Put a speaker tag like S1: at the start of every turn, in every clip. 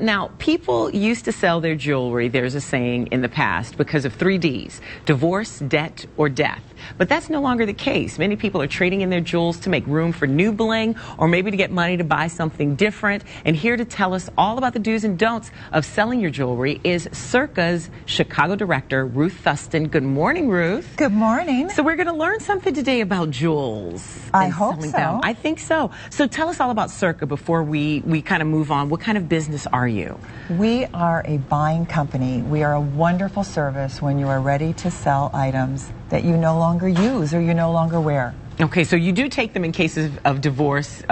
S1: Now, people used to sell their jewelry, there's a saying in the past, because of 3 Ds: divorce, debt, or death. But that's no longer the case. Many people are trading in their jewels to make room for new bling, or maybe to get money to buy something different. And here to tell us all about the do's and don'ts of selling your jewelry is CIRCA's Chicago director, Ruth Thuston. Good morning, Ruth.
S2: Good morning.
S1: So we're going to learn something today about jewels.
S2: I hope so.
S1: Them. I think so. So tell us all about CIRCA before we kind of move on. What kind of business are you?
S2: We are a buying company. We are a wonderful service when you are ready to sell items that you no longer use or you no longer wear.
S1: Okay, so you do take them in cases of divorce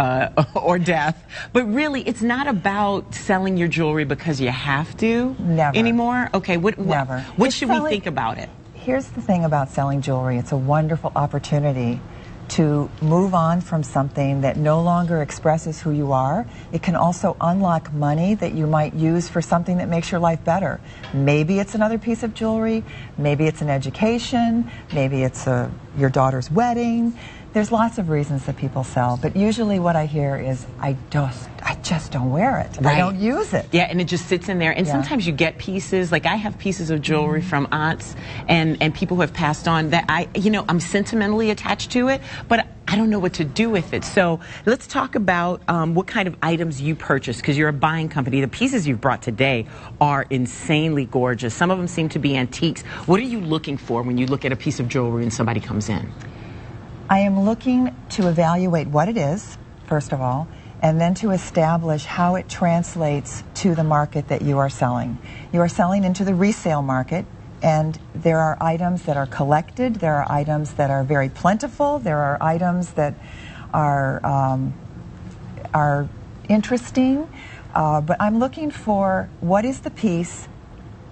S1: or death, but really it's not about selling your jewelry because you have to
S2: Never.
S1: anymore? Okay,
S2: Never.
S1: What should we think about it?
S2: Here's the thing about selling jewelry. It's a wonderful opportunity to move on from something that no longer expresses who you are. It can also unlock money that you might use for something that makes your life better. Maybe it's another piece of jewelry, maybe it's an education, maybe it's your daughter's wedding. There's lots of reasons that people sell, but usually what I hear is, I just don't wear it.
S1: Right.
S2: I don't use it.
S1: Yeah, and it just sits in there. And sometimes you get pieces, like I have pieces of jewelry from aunts and people who have passed on that I'm sentimentally attached to it, but I don't know what to do with it. So let's talk about what kind of items you purchase, because you're a buying company. The pieces you've brought today are insanely gorgeous. Some of them seem to be antiques. What are you looking for when you look at a piece of jewelry and somebody comes in?
S2: I am looking to evaluate what it is, first of all, and then to establish how it translates to the market that you are selling. You are selling into the resale market, and there are items that are collected, there are items that are very plentiful, there are items that are interesting, but I'm looking for what is the piece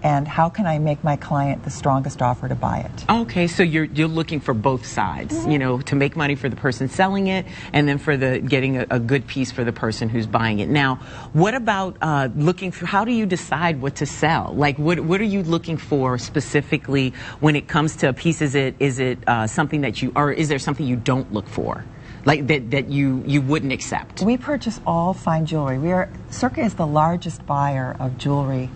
S2: and how can I make my client the strongest offer to buy it.
S1: Okay, so you're looking for both sides, to make money for the person selling it and then for getting a good piece for the person who's buying it. Now, what about looking for, how do you decide what to sell? Like, what are you looking for specifically when it comes to a piece? Is it something that or is there something you don't look for? Like that you wouldn't accept? We
S2: purchase all fine jewelry. CIRCA is the largest buyer of jewelry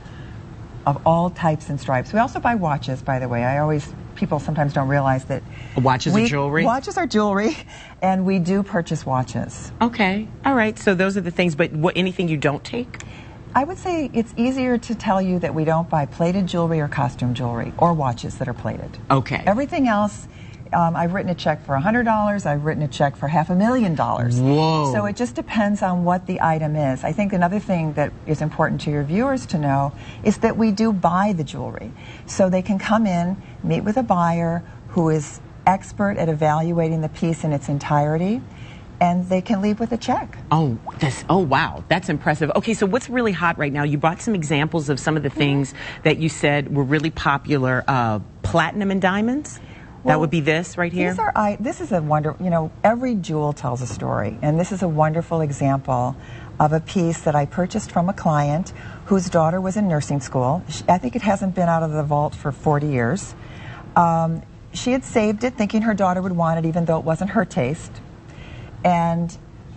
S2: of all types and stripes. We also buy watches, by the way. People sometimes don't realize that
S1: watches are jewelry?
S2: Watches are jewelry, and we do purchase watches.
S1: Okay, all right, so those are the things, but anything you don't take?
S2: I would say it's easier to tell you that we don't buy plated jewelry or costume jewelry or watches that are plated.
S1: Okay.
S2: Everything else, I've written a check for $100, I've written a check for $500,000.
S1: Whoa.
S2: So it just depends on what the item is. I think another thing that is important to your viewers to know is that we do buy the jewelry. So they can come in, meet with a buyer who is expert at evaluating the piece in its entirety, and they can leave with a check.
S1: Oh, wow, that's impressive. Okay, so what's really hot right now? You brought some examples of some of the things that you said were really popular. Platinum and diamonds? That would be this right here?
S2: This is a wonderful, every jewel tells a story, and this is a wonderful example of a piece that I purchased from a client whose daughter was in nursing school. I think it hasn't been out of the vault for 40 years. She had saved it thinking her daughter would want it, even though it wasn't her taste. And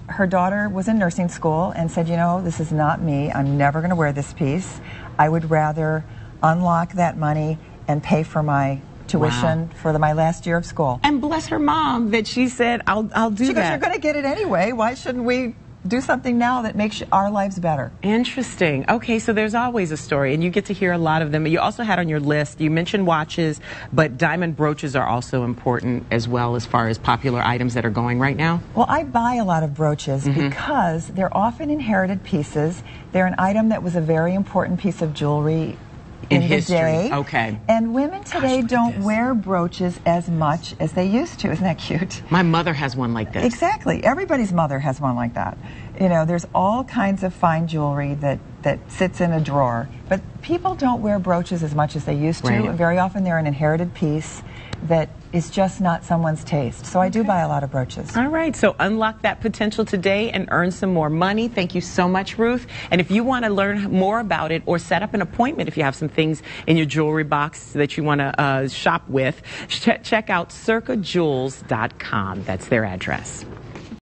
S2: her daughter was in nursing school and said, this is not me. I'm never going to wear this piece. I would rather unlock that money and pay for my tuition for my last year of school.
S1: And bless her mom that she said, I'll do that.
S2: She goes, you're going to get it anyway. Why shouldn't we do something now that makes our lives better?
S1: Interesting. Okay, so there's always a story, and you get to hear a lot of them. You also had on your list, you mentioned watches, but diamond brooches are also important as well as far as popular items that are going right now?
S2: Well, I buy a lot of brooches because they're often inherited pieces. They're an item that was a very important piece of jewelry in
S1: history.
S2: Day.
S1: Okay.
S2: And women today don't wear brooches as much as they used to. Isn't that cute?
S1: My mother has one like this.
S2: Exactly. Everybody's mother has one like that. There's all kinds of fine jewelry that sits in a drawer. But people don't wear brooches as much as they used to.
S1: Right.
S2: Very often they're an inherited piece that is just not someone's taste. So I do buy a lot of brooches.
S1: All right, so unlock that potential today and earn some more money. Thank you so much, Ruth. And if you want to learn more about it or set up an appointment, if you have some things in your jewelry box that you want to shop with, check out CIRCAJewels.com. That's their address.